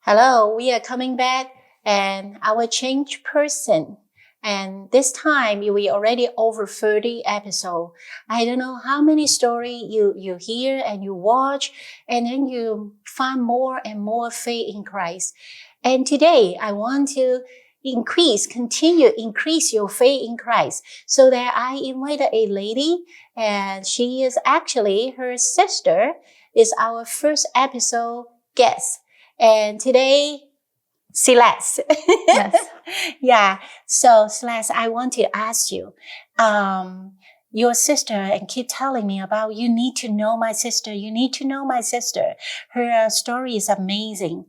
Hello, we are coming back and our change person. And this time we already over 30 episodes. I don't know how many stories you hear and you watch, and then you find more and more faith in Christ. And today I want to continue increase your faith in Christ. So that I invited a lady, and she is actually her sister, is our first episode guest. And today, Celeste. Yes. Yeah. So Celeste, I want to ask you, your sister, and keep telling me about, you need to know my sister. You need to know my sister. Her story is amazing.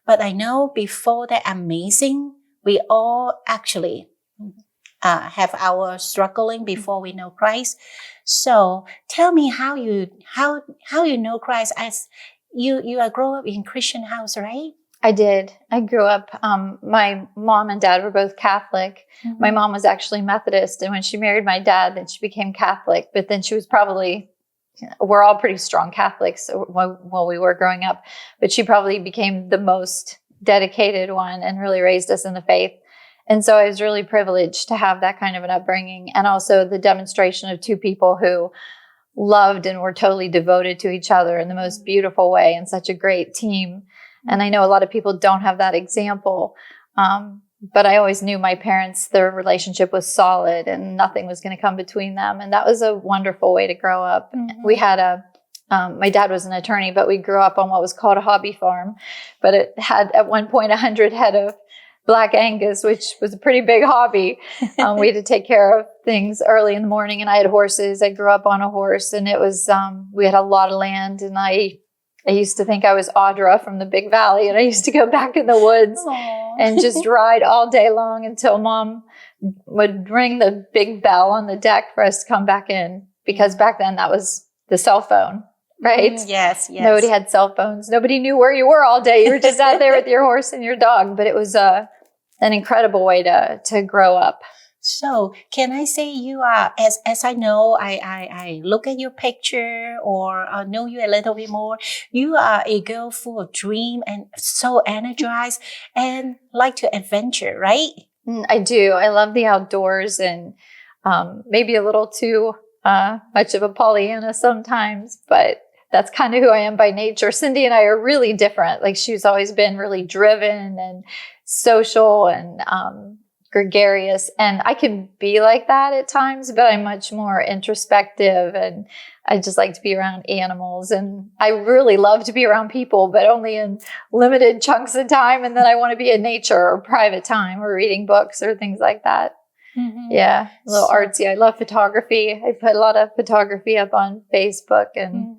But I know before that amazing, we all actually have our struggling before we know Christ. So tell me how you know Christ. As you are grow up in Christian house, right? I did. I grew up, my mom and dad were both Catholic. Mm-hmm. My mom was actually Methodist. And when she married my dad, then she became Catholic. But then she was we're all pretty strong Catholics while we were growing up. But she probably became the most dedicated one and really raised us in the faith. And so I was really privileged to have that kind of an upbringing. And also the demonstration of two people who loved and were totally devoted to each other in the most beautiful way, and such a great team. And I know a lot of people don't have that example. But I always knew my parents, their relationship was solid and nothing was going to come between them. And that was a wonderful way to grow up. Mm-hmm. We had my dad was an attorney, but we grew up on what was called a hobby farm. But it had at one point 100 head of Black Angus, which was a pretty big hobby. We had to take care of things early in the morning, and I had horses. I grew up on a horse, and it was, we had a lot of land, and I used to think I was Audra from the Big Valley, and I used to go back in the woods and just ride all day long until Mom would ring the big bell on the deck for us to come back in, because back then that was the cell phone. Right? Yes. Nobody had cell phones. Nobody knew where you were all day. You were just out there with your horse and your dog. But it was an incredible way to grow up. So can I say you are, as I know, I look at your picture or know you a little bit more, you are a girl full of dream and so energized and like to adventure, right? I do. I love the outdoors, and maybe a little too much of a Pollyanna sometimes, but that's kind of who I am by nature. Cindy and I are really different. Like, she's always been really driven and social and gregarious. And I can be like that at times, but I'm much more introspective, and I just like to be around animals. And I really love to be around people, but only in limited chunks of time. And then I want to be in nature or private time or reading books or things like that. Mm-hmm. Yeah, a little artsy. I love photography. I put a lot of photography up on Facebook, and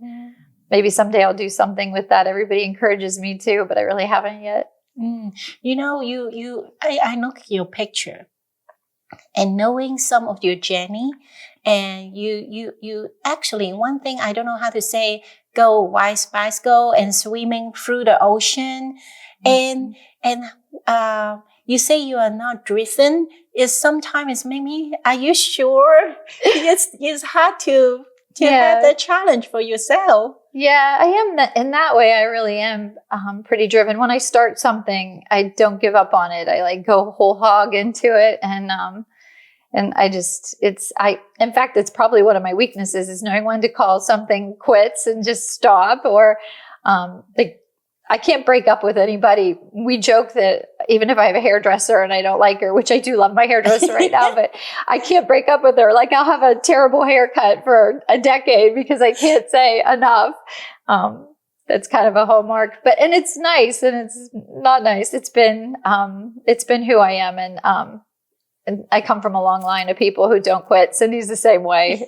maybe someday I'll do something with that. Everybody encourages me to, but I really haven't yet. You know, I look at your picture and knowing some of your journey, and you actually, one thing I don't know how to say, go white spice go and swimming through the ocean, and you say you are not driven. Is sometimes maybe, are you sure? It's hard to have that challenge for yourself. Yeah, I am in that way. I really am pretty driven. When I start something, I don't give up on it. I go whole hog into it. And I just, in fact, it's probably one of my weaknesses, is knowing when to call something quits and just stop. Or, I can't break up with anybody. We joke that even if I have a hairdresser and I don't like her, which I do love my hairdresser right now, but I can't break up with her. Like, I'll have a terrible haircut for a decade because I can't say enough. That's kind of a hallmark, and it's nice and it's not nice. It's been who I am. And I come from a long line of people who don't quit. Cindy's the same way.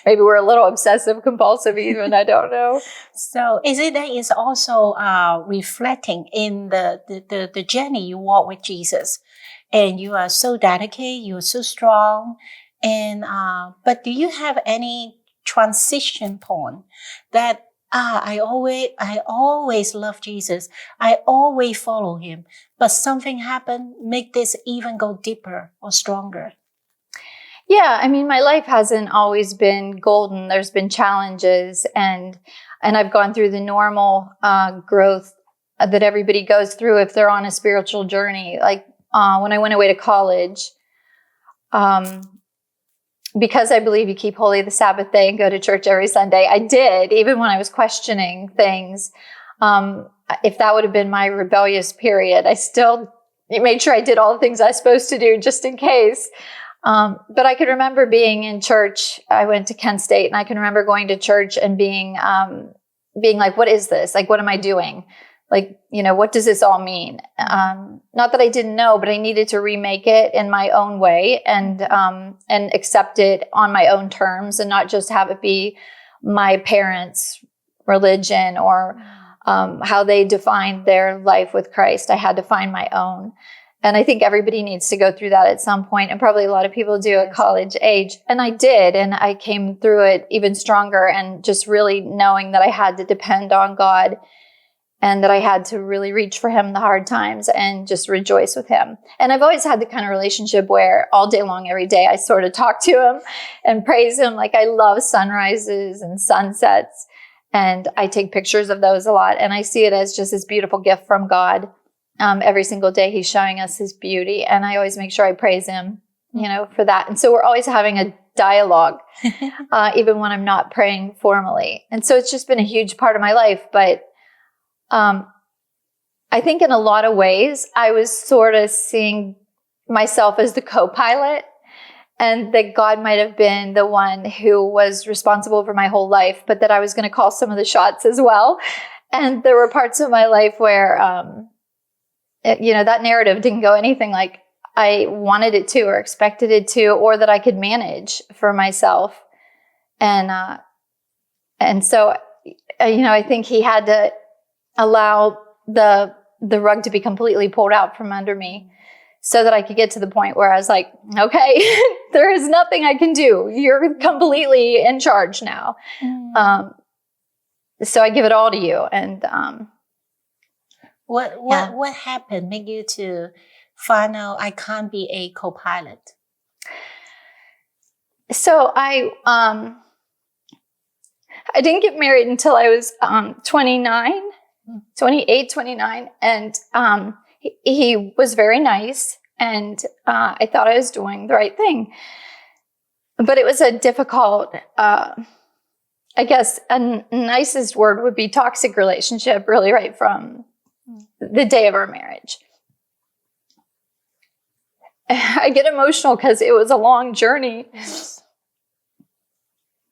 Maybe we're a little obsessive compulsive even, I don't know. So is it that it's also reflecting in the journey you walk with Jesus, and you are so dedicated, you are so strong, and but do you have any transition point that I always love Jesus, I always follow him, but something happened, make this even go deeper or stronger? Yeah, I mean, my life hasn't always been golden. There's been challenges, and I've gone through the normal growth that everybody goes through if they're on a spiritual journey. Like when I went away to college, because I believe you keep holy the Sabbath day and go to church every Sunday, I did, even when I was questioning things. If that would have been my rebellious period, I still made sure I did all the things I was supposed to do just in case. But I can remember being in church. I went to Kent State, and I can remember going to church and being like, what is this? Like, what am I doing? Like, what does this all mean? Not that I didn't know, but I needed to remake it in my own way and accept it on my own terms, and not just have it be my parents' religion or how they defined their life with Christ. I had to find my own. And I think everybody needs to go through that at some point, and probably a lot of people do at college age. And I did, and I came through it even stronger, and just really knowing that I had to depend on God and that I had to really reach for him in the hard times and just rejoice with him. And I've always had the kind of relationship where all day long, every day, I sort of talk to him and praise him. Like, I love sunrises and sunsets, and I take pictures of those a lot. And I see it as just this beautiful gift from God. Every single day he's showing us his beauty, and I always make sure I praise him, for that. And so we're always having a dialogue, even when I'm not praying formally. And so it's just been a huge part of my life. But I think in a lot of ways, I was sort of seeing myself as the co-pilot, and that God might have been the one who was responsible for my whole life, but that I was going to call some of the shots as well. And there were parts of my life where, that narrative didn't go anything like I wanted it to or expected it to, or that I could manage for myself. And so, I think he had to allow the rug to be completely pulled out from under me so that I could get to the point where I was like, okay, there is nothing I can do. You're completely in charge now. So I give it all to you. And, What happened made you to find out I can't be a co-pilot? So I didn't get married until I was 28, 29. And he was very nice. And I thought I was doing the right thing. But it was a difficult, I guess a nicest word would be toxic relationship, really, right from the day of our marriage. I get emotional because it was a long journey. Yes.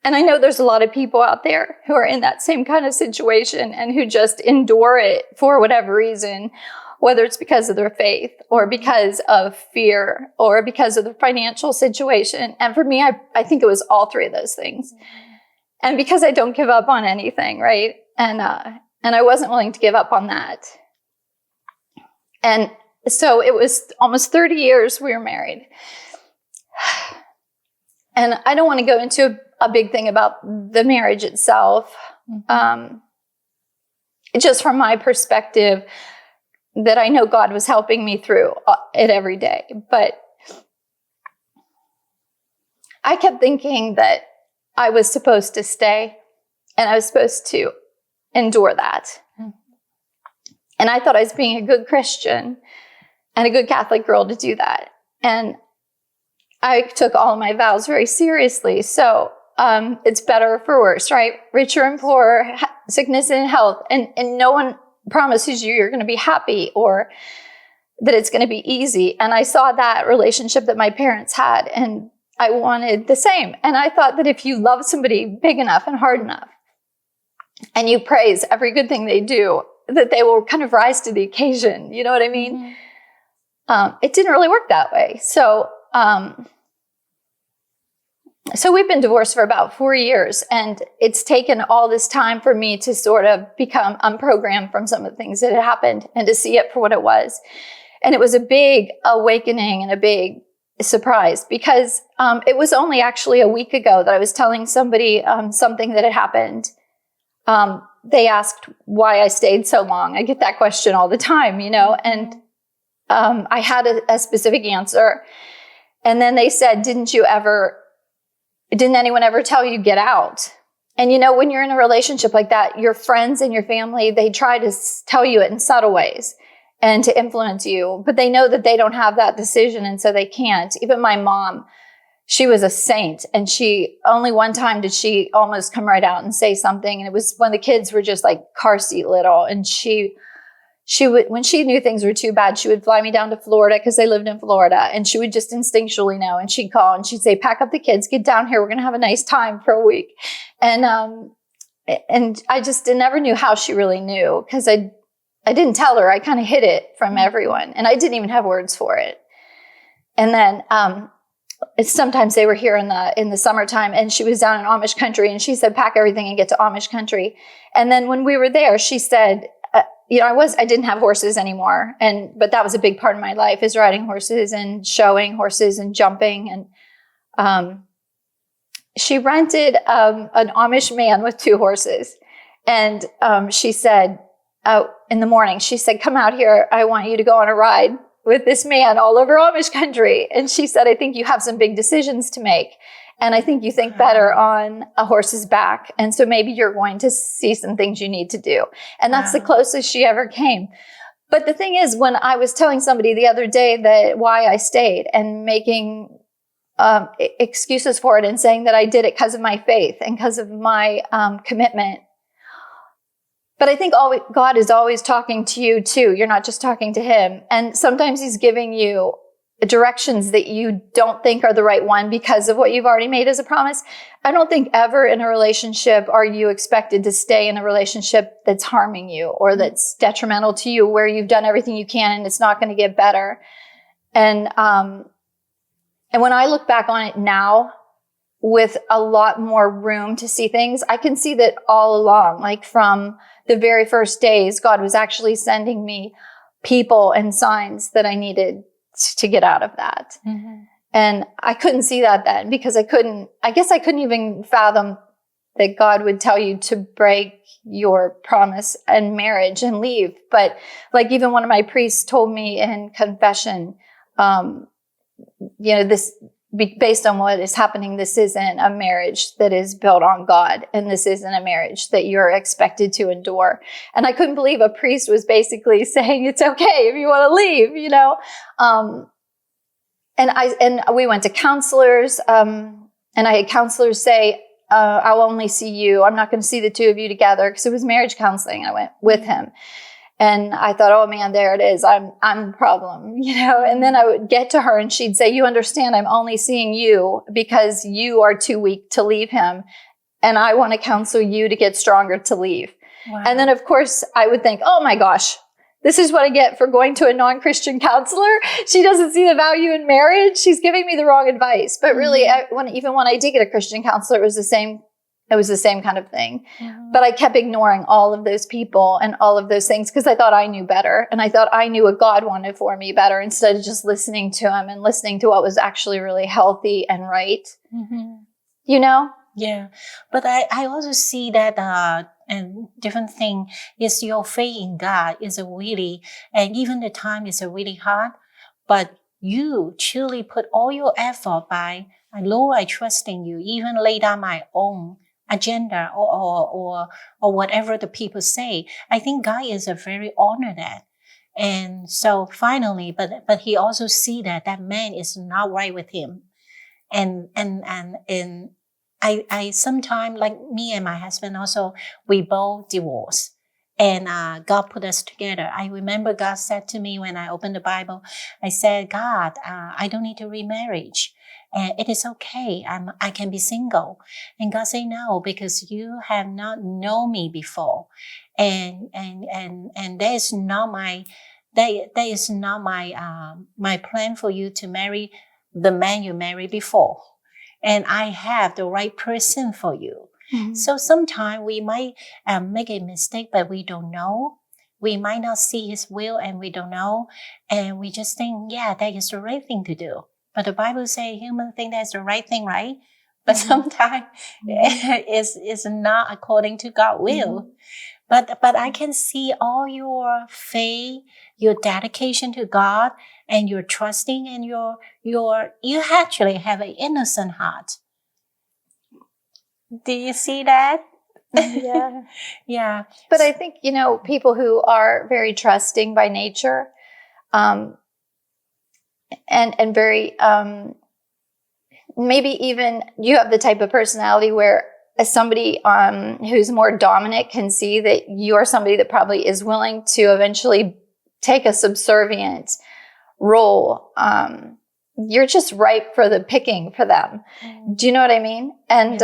And I know there's a lot of people out there who are in that same kind of situation and who just endure it for whatever reason, whether it's because of their faith or because of fear or because of the financial situation. And for me, I think it was all three of those things. And because I don't give up on anything, right? And I wasn't willing to give up on that. And so it was almost 30 years we were married. And I don't want to go into a big thing about the marriage itself. Just from my perspective, that I know God was helping me through it every day. But I kept thinking that I was supposed to stay and I was supposed to endure that. And I thought I was being a good Christian and a good Catholic girl to do that. And I took all of my vows very seriously. So it's better or for worse, right? Richer and poorer, sickness and health. And no one promises you're going to be happy or that it's going to be easy. And I saw that relationship that my parents had, and I wanted the same. And I thought that if you love somebody big enough and hard enough, and you praise every good thing they do, that they will kind of rise to the occasion. You know what I mean? It didn't really work that way. So we've been divorced for about 4 years, and it's taken all this time for me to sort of become unprogrammed from some of the things that had happened and to see it for what it was. And it was a big awakening and a big surprise, because it was only actually a week ago that I was telling somebody something that had happened. They asked why I stayed so long. I get that question all the time, and I had a specific answer. And then they said, didn't anyone ever tell you get out? And, you know, when you're in a relationship like that, your friends and your family, they try to tell you it in subtle ways and to influence you, but they know that they don't have that decision. And so they can't. Even my mom, she was a saint, and she only one time did she almost come right out and say something. And it was when the kids were just like car seat little. And she would, when she knew things were too bad, she would fly me down to Florida because they lived in Florida, and she would just instinctually know. And she'd call and she'd say, pack up the kids, get down here. We're going to have a nice time for a week. And I just never knew how she really knew, because I didn't tell her. I kind of hid it from everyone, and I didn't even have words for it. And then, sometimes they were here in the summertime, and she was down in Amish country, and she said, pack everything and get to Amish country. And then when we were there, she said, I didn't have horses anymore. But that was a big part of my life, is riding horses and showing horses and jumping. And, she rented, an Amish man with 2 horses. And, she said, in the morning, she said, come out here. I want you to go on a ride with this man all over Amish country. And she said, I think you have some big decisions to make. And I think you think better on a horse's back. And so maybe you're going to see some things you need to do. And that's the closest she ever came. But the thing is, when I was telling somebody the other day that why I stayed, and making excuses for it, and saying that I did it because of my faith and because of my commitment. But I think God is always talking to you too. You're not just talking to him. And sometimes he's giving you directions that you don't think are the right one because of what you've already made as a promise. I don't think ever in a relationship are you expected to stay in a relationship that's harming you or that's detrimental to you, where you've done everything you can and it's not going to get better. And when I look back on it now, with a lot more room to see things, I can see that all along, like from the very first days, God was actually sending me people and signs that I needed to get out of that. Mm-hmm. And I couldn't see that then, because I guess I couldn't even fathom that God would tell you to break your promise and marriage and leave. But like, even one of my priests told me in confession, this, based on what is happening, this isn't a marriage that is built on God, and this isn't a marriage that you're expected to endure. And I couldn't believe a priest was basically saying it's okay if you want to leave, And we went to counselors, and I had counselors say, I'll only see you. I'm not going to see the 2 of you together, because it was marriage counseling. I went with him. And I thought, oh man, there it is. I'm the problem, And then I would get to her and she'd say, you understand, I'm only seeing you because you are too weak to leave him. And I want to counsel you to get stronger to leave. Wow. And then of course I would think, oh my gosh, this is what I get for going to a non-Christian counselor. She doesn't see the value in marriage. She's giving me the wrong advice. But really, even when I did get a Christian counselor, it was the same kind of thing. Mm-hmm. But I kept ignoring all of those people and all of those things because I thought I knew better. And I thought I knew what God wanted for me better, instead of just listening to him and listening to what was actually really healthy and right. Mm-hmm. Yeah. But I also see that and different thing is your faith in God is a really, and even the time is a really hard, but you truly put all your effort by, Lord, I trust in you, even lay down my own agenda or whatever the people say. I think God is a very honored that. And so finally, but he also see that man is not right with him. And I sometimes, like me and my husband also, we both divorced. And God put us together. I remember God said to me when I opened the Bible, I said, God, I don't need to remarry. And it is okay. I can be single. And God said, no, because you have not known me before. And that is not my plan for you to marry the man you married before. And I have the right person for you. Mm-hmm. So sometimes we might make a mistake, but we don't know. We might not see his will and we don't know. And we just think, yeah, that is the right thing to do. But the Bible says humans think that's the right thing, right? But sometimes it's not according to God's will. Mm-hmm. But I can see all your faith, your dedication to God, and your trusting, and you actually have an innocent heart. Do you see that? Yeah. Yeah. But I think, people who are very trusting by nature, and very, maybe even you have the type of personality where somebody who's more dominant can see that you're somebody that probably is willing to eventually take a subservient role. You're just ripe for the picking for them. Do you know what I mean? And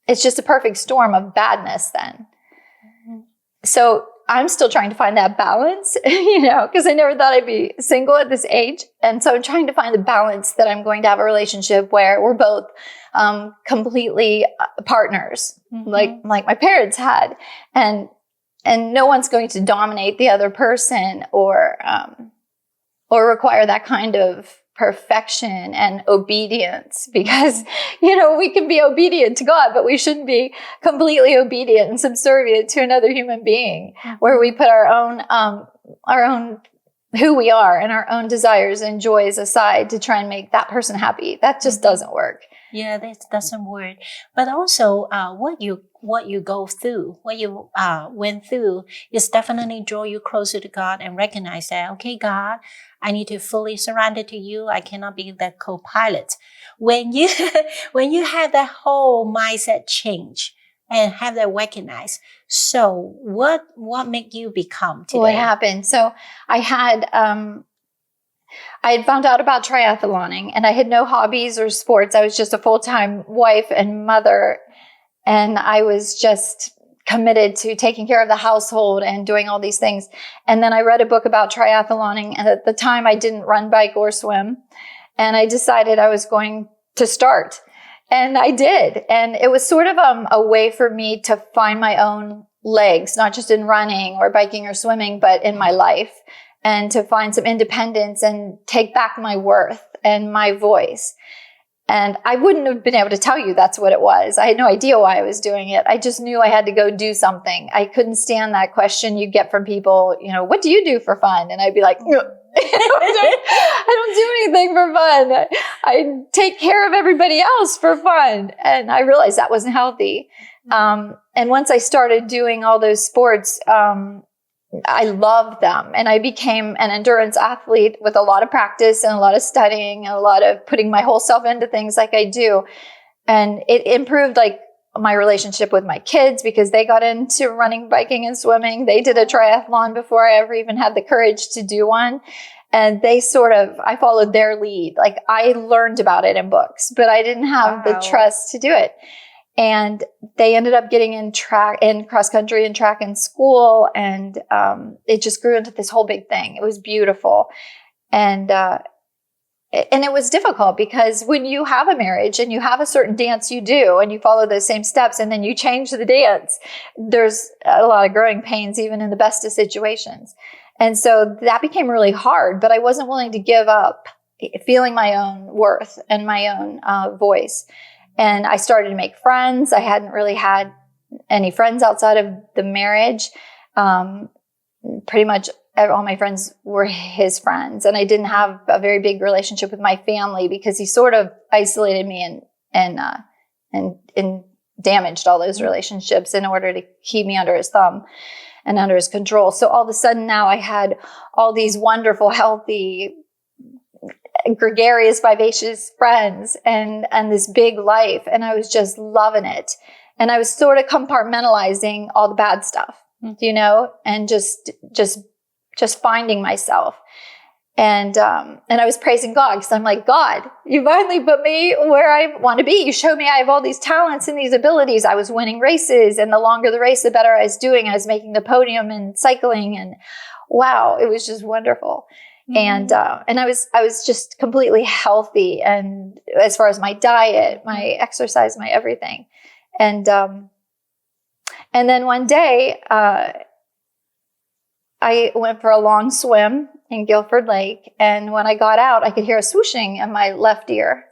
it's just a perfect storm of badness then. So I'm still trying to find that balance, because I never thought I'd be single at this age. And so I'm trying to find the balance that I'm going to have a relationship where we're both completely partners, like my parents had. And no one's going to dominate the other person or require that kind of perfection and obedience, because we can be obedient to God, but we shouldn't be completely obedient and subservient to another human being, where we put our own who we are and our own desires and joys aside to try and make that person happy. That just doesn't work. Yeah, that doesn't work. But also, what you go through, what you went through, is definitely draw you closer to God and recognize that, okay, God, I need to fully surrender to you. I cannot be the co-pilot. When you have that whole mindset change and have that recognize, so what made you become today? What happened? So I had found out about triathloning, and I had no hobbies or sports. I was just a full-time wife and mother, and I was just committed to taking care of the household and doing all these things. And then I read a book about triathloning, and at the time I didn't run, bike, or swim, and I decided I was going to start. And I did. And it was sort of a way for me to find my own legs, not just in running or biking or swimming, but in my life, and to find some independence and take back my worth and my voice. And I wouldn't have been able to tell you that's what it was. I had no idea why I was doing it. I just knew I had to go do something. I couldn't stand that question you get from people, what do you do for fun? And I'd be like, I don't do anything for fun. I take care of everybody else for fun. And I realized that wasn't healthy. And once I started doing all those sports, I loved them. And I became an endurance athlete with a lot of practice and a lot of studying and a lot of putting my whole self into things like I do. And it improved my relationship with my kids, because they got into running, biking, and swimming. They did a triathlon before I ever even had the courage to do one. And I followed their lead. I learned about it in books, but I didn't have the trust to do it. And they ended up getting in cross country and track in school. And it just grew into this whole big thing. It was beautiful. And it was difficult, because when you have a marriage and you have a certain dance you do and you follow those same steps and then you change the dance, there's a lot of growing pains, even in the best of situations. And so that became really hard, but I wasn't willing to give up feeling my own worth and my own voice. And I started to make friends. I hadn't really had any friends outside of the marriage. Pretty much all my friends were his friends. And I didn't have a very big relationship with my family, because he sort of isolated me and damaged all those relationships in order to keep me under his thumb and under his control. So all of a sudden now I had all these wonderful, healthy, gregarious, vivacious friends and this big life. And I was just loving it. And I was sort of compartmentalizing all the bad stuff, and just finding myself. And I was praising God, because I'm like, God, you finally put me where I want to be. You showed me I have all these talents and these abilities. I was winning races, and the longer the race, the better I was doing. I was making the podium and cycling, and wow, it was just wonderful. And I was just completely healthy, and as far as my diet, my exercise, my everything. And then one day, I went for a long swim in Guilford Lake. And when I got out, I could hear a swooshing in my left ear.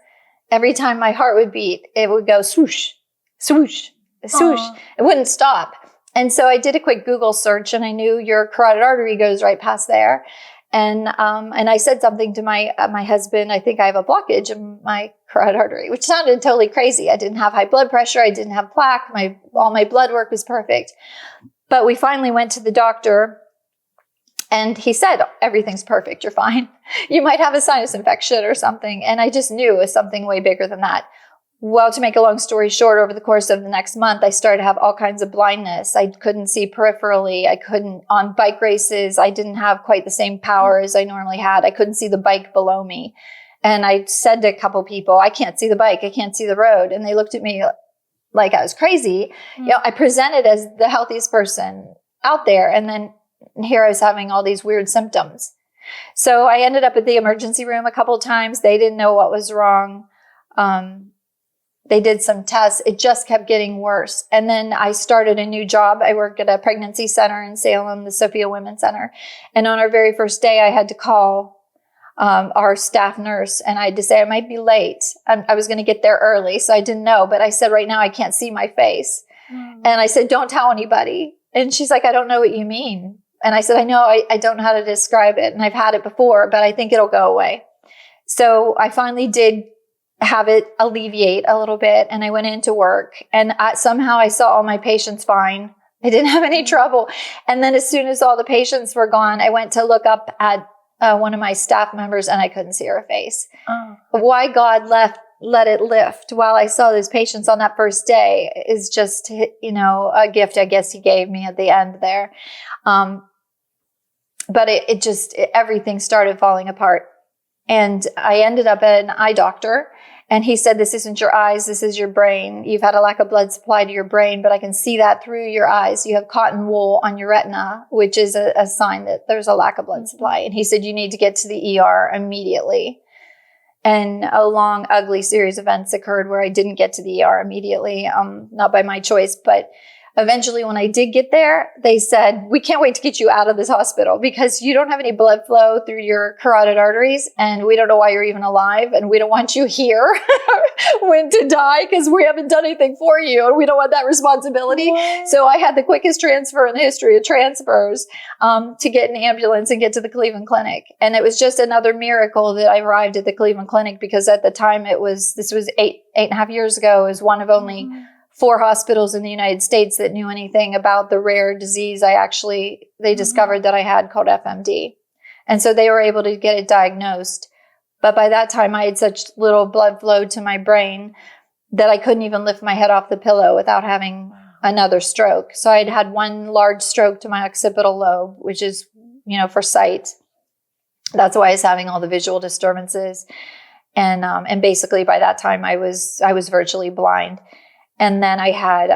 Every time my heart would beat, it would go swoosh, swoosh, swoosh. Aww. It wouldn't stop. And so I did a quick Google search, and I knew your carotid artery goes right past there. And I said something to my husband. I think I have a blockage in my carotid artery, which sounded totally crazy. I didn't have high blood pressure. I didn't have plaque. All my blood work was perfect. But we finally went to the doctor, and he said, everything's perfect. You're fine. You might have a sinus infection or something. And I just knew it was something way bigger than that. Well, to make a long story short, over the course of the next month, I started to have all kinds of blindness. I couldn't see peripherally. I couldn't, on bike races, I didn't have quite the same power as I normally had. I couldn't see the bike below me. And I said to a couple people, I can't see the bike. I can't see the road. And they looked at me like I was crazy. You know, I presented as the healthiest person out there. And then here I was having all these weird symptoms. So I ended up at the emergency room a couple of times. They didn't know what was wrong. They did some tests. It just kept getting worse. And then I started a new job. I work at a pregnancy center in Salem, the Sophia Women's Center. And on our very first day, I had to call our staff nurse, and I had to say I might be late. I was going to get there early, so I didn't know. But I said, right now, I can't see my face. And I said, don't tell anybody. And she's like, I don't know what you mean. And I said, I know, I don't know how to describe it. And I've had it before, but I think it'll go away. So I finally did have it alleviate a little bit. And I went into work, and somehow I saw all my patients fine. I didn't have any trouble. And then as soon as all the patients were gone, I went to look up at one of my staff members, and I couldn't see her face. Why God let it lift while I saw those patients on that first day is just, you know, a gift I guess he gave me at the end there. But everything started falling apart. And I ended up at an eye doctor, and he said, this isn't your eyes, this is your brain. You've had a lack of blood supply to your brain, but I can see that through your eyes. You have cotton wool on your retina, which is a sign that there's a lack of blood supply. And he said, you need to get to the ER immediately. And a long, ugly series of events occurred where I didn't get to the ER immediately, not by my choice, but eventually, when I did get there, they said, we can't wait to get you out of this hospital because you don't have any blood flow through your carotid arteries, and we don't know why you're even alive, and we don't want you here when to die because we haven't done anything for you, and we don't want that responsibility. What? So I had the quickest transfer in the history of transfers to get an ambulance and get to the Cleveland Clinic. And it was just another miracle that I arrived at the Cleveland Clinic, because at the time this was eight and a half years ago, it was one of only 4 hospitals in the United States that knew anything about the rare disease they discovered that I had, called FMD. And so they were able to get it diagnosed. But by that time, I had such little blood flow to my brain that I couldn't even lift my head off the pillow without having another stroke. So I'd had one large stroke to my occipital lobe, which is, you know, for sight. That's why I was having all the visual disturbances. And basically by that time I was virtually blind. And then I had,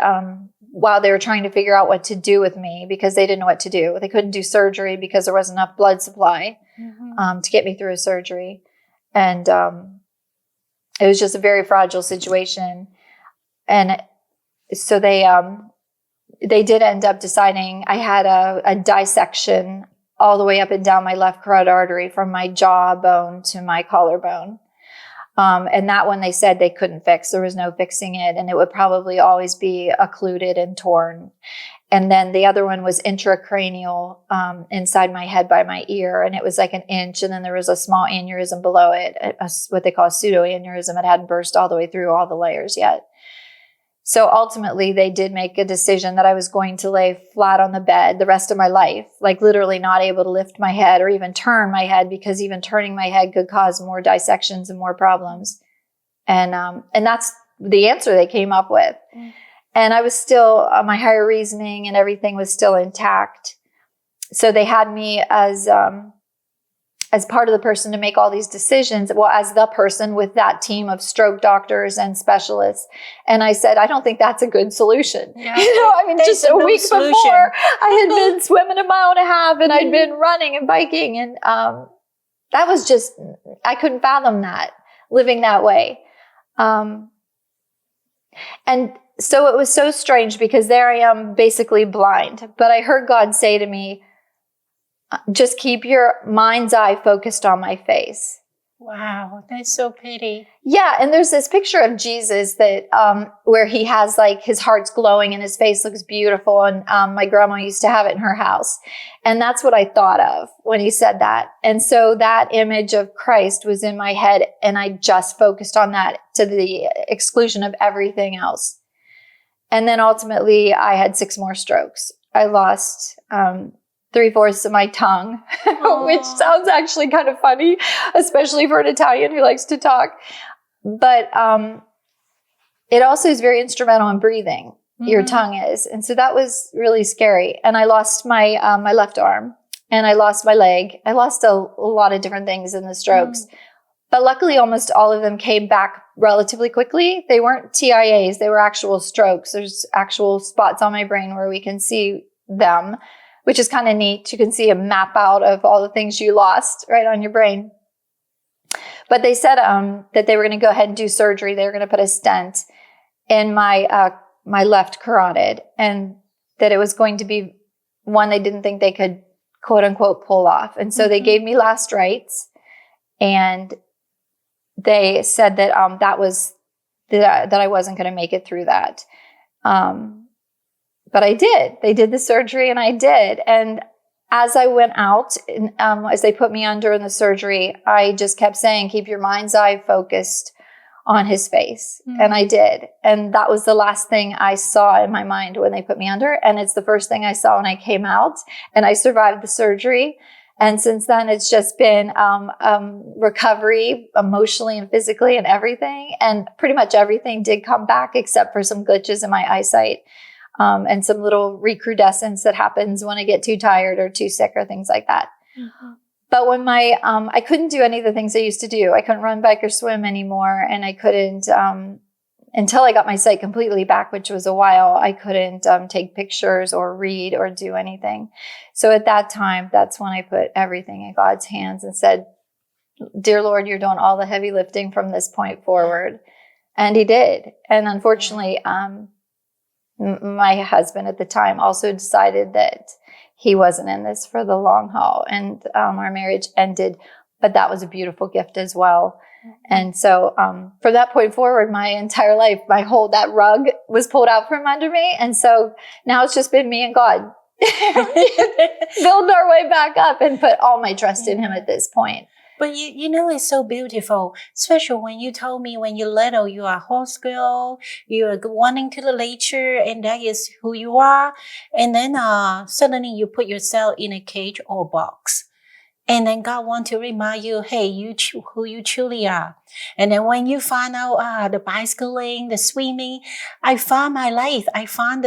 while they were trying to figure out what to do with me, because they didn't know what to do. They couldn't do surgery because there wasn't enough blood supply to get me through a surgery. And it was just a very fragile situation. And so they did end up deciding I had a dissection all the way up and down my left carotid artery from my jawbone to my collarbone. And that one they said they couldn't fix. There was no fixing it, and it would probably always be occluded and torn. And then the other one was intracranial, inside my head by my ear, and it was like 1 inch. And then there was a small aneurysm below it, what they call a pseudoaneurysm. It hadn't burst all the way through all the layers yet. So ultimately, they did make a decision that I was going to lay flat on the bed the rest of my life, like literally not able to lift my head or even turn my head, because even turning my head could cause more dissections and more problems. And that's the answer they came up with. And I was still, my higher reasoning and everything was still intact. So they had me as part of the person to make all these decisions, well, as the person with that team of stroke doctors and specialists. And I said, I don't think that's a good solution. Yeah. You know, I mean, just a week before I had been swimming 1.5 miles and I'd been running and biking. And that was just, I couldn't fathom that, living that way. And so it was so strange, because there I am basically blind, but I heard God say to me, just keep your mind's eye focused on my face. Wow, that's so pretty. Yeah, and there's this picture of Jesus that where he has like his heart's glowing and his face looks beautiful. And my grandma used to have it in her house. And that's what I thought of when he said that. And so that image of Christ was in my head, and I just focused on that to the exclusion of everything else. And then ultimately I had 6 more strokes. I lost 3/4 of my tongue, which sounds actually kind of funny, especially for an Italian who likes to talk. But it also is very instrumental in breathing. Your tongue is. And so that was really scary. And I lost my my left arm, and I lost my leg. I lost a lot of different things in the strokes. But luckily, almost all of them came back relatively quickly. They weren't TIAs. They were actual strokes. There's actual spots on my brain where we can see them, which is kind of neat. You can see a map out of all the things you lost right on your brain. But they said that they were going to go ahead and do surgery. They were going to put a stent in my my left carotid, and that it was going to be one they didn't think they could, quote unquote, pull off. And so they gave me last rites, and they said that that I wasn't going to make it through that. But I did. They did the surgery, and I did. And as I went out, as they put me under in the surgery, I just kept saying, keep your mind's eye focused on his face. And I did. And that was the last thing I saw in my mind when they put me under. And it's the first thing I saw when I came out, and I survived the surgery. And since then, it's just been recovery emotionally and physically and everything. And pretty much everything did come back except for some glitches in my eyesight. And some little recrudescence that happens when I get too tired or too sick or things like that. But when I couldn't do any of the things I used to do. I couldn't run, bike, or swim anymore. And I couldn't, until I got my sight completely back, which was a while, I couldn't take pictures or read or do anything. So at that time, that's when I put everything in God's hands and said, dear Lord, you're doing all the heavy lifting from this point forward. And he did. And unfortunately, my husband at the time also decided that he wasn't in this for the long haul, and our marriage ended, but that was a beautiful gift as well. And so from that point forward, my entire life, that rug was pulled out from under me. And so now it's just been me and God building our way back up and put all my trust in him at this point. But you know, it's so beautiful, especially when you told me when you're little, you are a horse girl, you are wanting to the nature, and that is who you are. And then suddenly you put yourself in a cage or box. And then God wants to remind you, hey, who you truly are. And then when you find out the bicycling, the swimming, I found my life. I found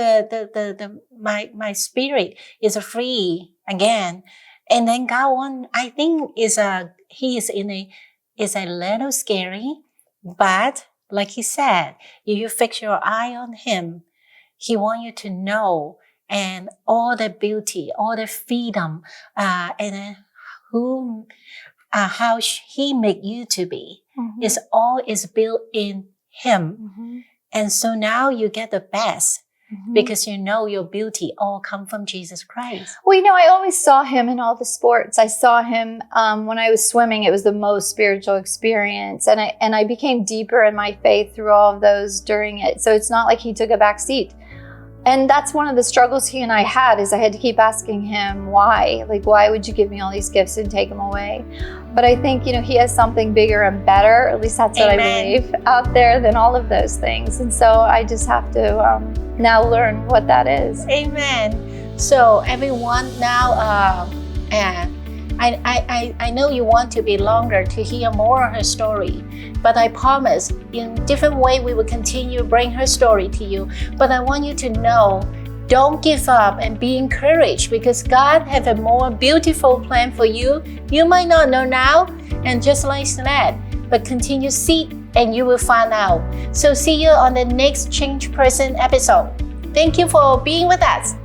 my spirit is free again. And then God I think he is a little scary, but like he said, if you fix your eye on him, he wants you to know and all the beauty, all the freedom, and then how he make you to be. It's all is built in him. And so now you get the best. Because you know your beauty all come from Jesus Christ. Well, I always saw him in all the sports. I saw him when I was swimming. It was the most spiritual experience. And I became deeper in my faith through all of those during it. So it's not like he took a back seat. And that's one of the struggles he and I had, is I had to keep asking him why. Like, why would you give me all these gifts and take them away? But I think, he has something bigger and better, at least that's what I believe, out there than all of those things. And so I just have to now learn what that is. Amen. So everyone now, I know you want to be longer to hear more of her story, but I promise in different way we will continue to bring her story to you. But I want you to know, don't give up and be encouraged, because God has a more beautiful plan for you. You might not know now, and just like Celeste, but continue to seek and you will find out. So see you on the next Change Person episode. Thank you for being with us.